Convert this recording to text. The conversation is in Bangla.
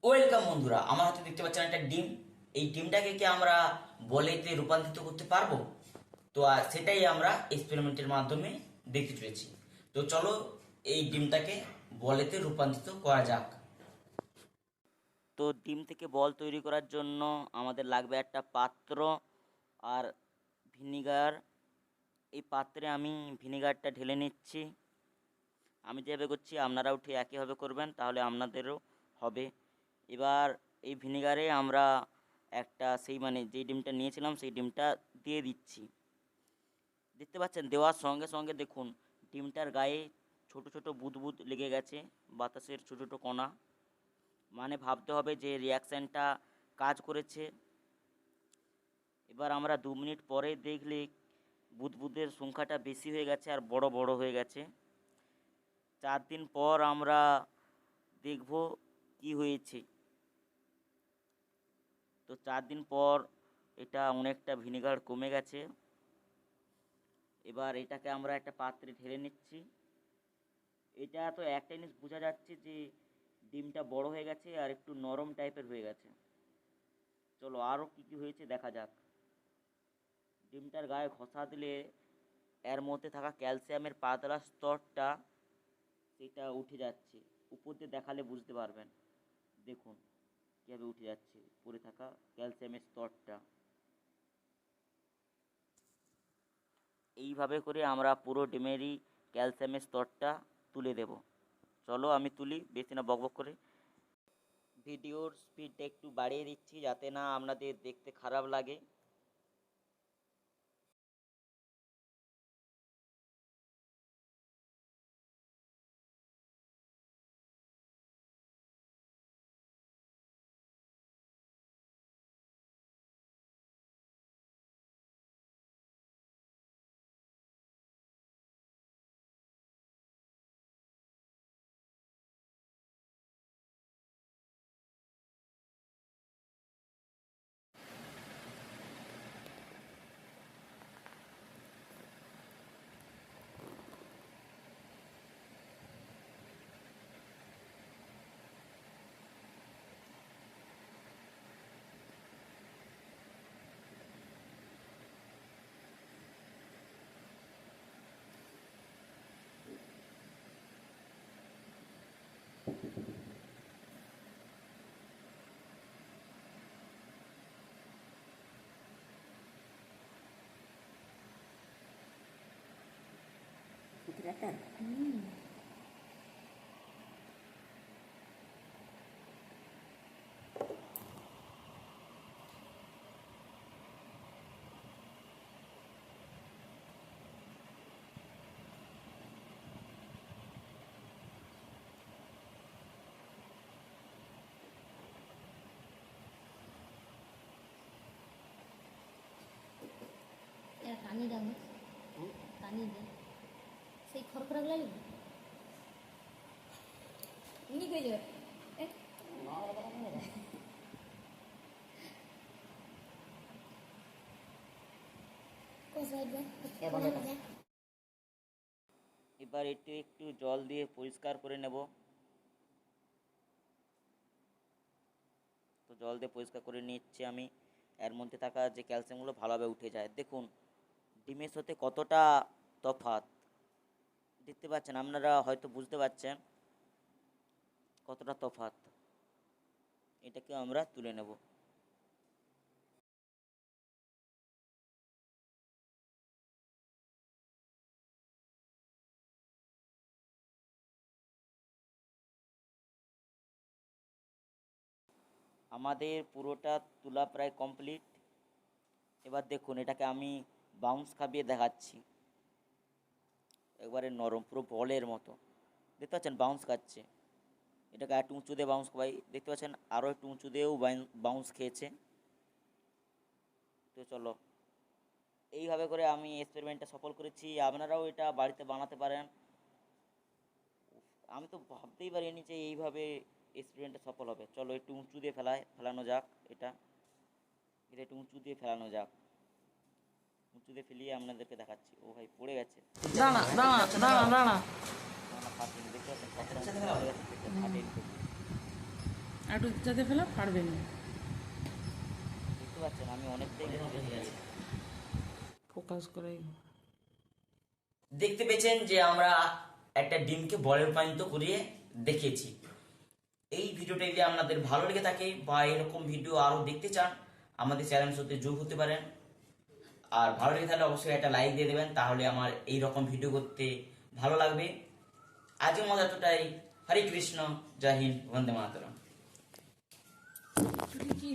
ওয়েলকাম বন্ধুরা, আমার হাতে দেখতে পাচ্ছেন একটা ডিম। এই ডিমটাকে কি আমরা বলেতে রূপান্তরিত করতে পারবো? তো সেটাই আমরা এক্সপেরিমেন্টের মাধ্যমে দেখতে চলেছি। তো চলো এই ডিমটাকে বলেতে রূপান্তরিত করা যাক। তো ডিম থেকে বল তৈরি করার জন্য আমাদের লাগবে একটা পাত্র আর ভিনিগার। এই পাত্রে আমি ভিনিগারটা ঢেলে নিচ্ছি। আমি যেভাবে করছি আপনারাও ঠিক একইভাবে করবেন, তাহলে আপনাদেরও হবে। এবার এই ভিনিগারে আমরা একটা যেই ডিমটা নিয়েছিলাম সেই ডিমটা দিয়ে দিচ্ছি। দেখতে পাচ্ছেন, দেওয়ার সঙ্গে সঙ্গে দেখুন ডিমটার গায়ে ছোট ছোট বুদবুদ লেগে গেছে, বাতাসের ছোট ছোট কণা। মানে ভাবতে হবে যে রিয়াকশানটা কাজ করেছে। এবার আমরা 2 মিনিট পরে দেখলে বুদবুদের সংখ্যাটা বেশি হয়ে গেছে আর বড় বড় হয়ে গেছে। 4 দিন পর আমরা দেখব কি হয়েছে। তো 4 দিন পর এটা অনেকটা ভিনেগার কমে গেছে। এবার এটাকে আমরা একটা পাত্রে ঢেলে নিচ্ছি। এটা তো একটা জিনিস বোঝা যাচ্ছে যে ডিমটা বড় হয়ে গেছে আর একটু নরম টাইপের হয়ে গেছে। চলো আরও কী কী হয়েছে দেখা যাক। ডিমটার গায়ে ঘষা দিলে এর মধ্যে থাকা ক্যালসিয়ামের পাতলা স্তরটা সেটা উঠে যাচ্ছে। উপর দিয়ে দেখালে বুঝতে পারবেন। দেখুন কীভাবে উঠে যাচ্ছে পড়ে থাকা ক্যালসিয়ামের স্তরটা। এইভাবে করে আমরা পুরো ডিমেরই ক্যালসিয়ামের স্তরটা তুলে দেব। চলো আমি তুলি, বেশি না বকবক করে। ভিডিওর স্পিডটা একটু বাড়িয়ে দিচ্ছি যাতে না আপনাদের দেখতে খারাপ লাগে। এরা টানি দাও না, টানি দে সেই খড়খড়া লাগবে নি কই যাবে এবার এটি একটু জল দিয়ে পরিষ্কার করে নেব। তো জল দিয়ে পরিষ্কার করে নিচ্ছি আমি। এর মধ্যে থাকা যে ক্যালসিয়ামগুলো ভালোভাবে উঠে যায়। দেখুন ডিমের সাথে কতটা তফাৎ দেখতে পাচ্ছেন, আপনারা হয়তো বুঝতে পারছেন কতটা তফাৎ। এটাকে আমরা তুলে নেব। আমাদের পুরোটা তোলা প্রায় কমপ্লিট। এবার দেখুন এটাকে আমি বাউন্স খাবিয়ে দেখাচ্ছি। একবারে নরম, পুরো বলের মতো। দেখতে পাচ্ছেন বাউন্স খাচ্ছে। এটাকে একটু উঁচু দিয়ে বাউন্স খাওয়াই, দেখতে পাচ্ছেন আরও একটু উঁচু দিয়েও বাউন্স খেয়েছে। তো চলো এইভাবে করে আমি এক্সপেরিমেন্টটা সফল করেছি। আপনারাও এটা বাড়িতে বানাতে পারেন। আমি তো ভাবতেই পারিনি যে এইভাবে এক্সপেরিমেন্টটা সফল হবে। চলো একটু উঁচু দিয়ে ফেলানো যাক। এটা এটা একটু উঁচু দিয়ে ফেলানো যাক। উঁচু দিয়ে ফেলিয়ে আপনাদেরকে দেখাচ্ছি। ও ভাই পড়ে গেছে। দাঁড়া দাঁড়া দাঁড়া দাঁড়া না ফাটেনি, দেখতে পাচ্ছেন কতটা উঁচু পড়ে গেছে, ফাটেনি। আর একটু যাতে ফেলা পারবে না। দেখতে পাচ্ছেন আমি অনেকটাই বেশি গেছি। ফোকাস করাই। দেখতে পেয়েছেন যে আমরা একটা ডিমকে বলে রূপান্তরিত করিয়ে দেখিয়েছি। এই ভিডিওটা যদি আপনাদের ভালো লেগে থাকে বা এরকম ভিডিও আরো দেখতে চান আমাদের চ্যানেলের সাথে যোগ হতে পারেন। আর ভালো লেগে থাকলে অবশ্যই একটা লাইক দিয়ে দেবেন, তাহলে আমার এই রকম ভিডিও করতে ভালো লাগবে। আজকের মতো এতটাই। হরে কৃষ্ণ, জয় হিন্দ, বন্দে মাতরম। কি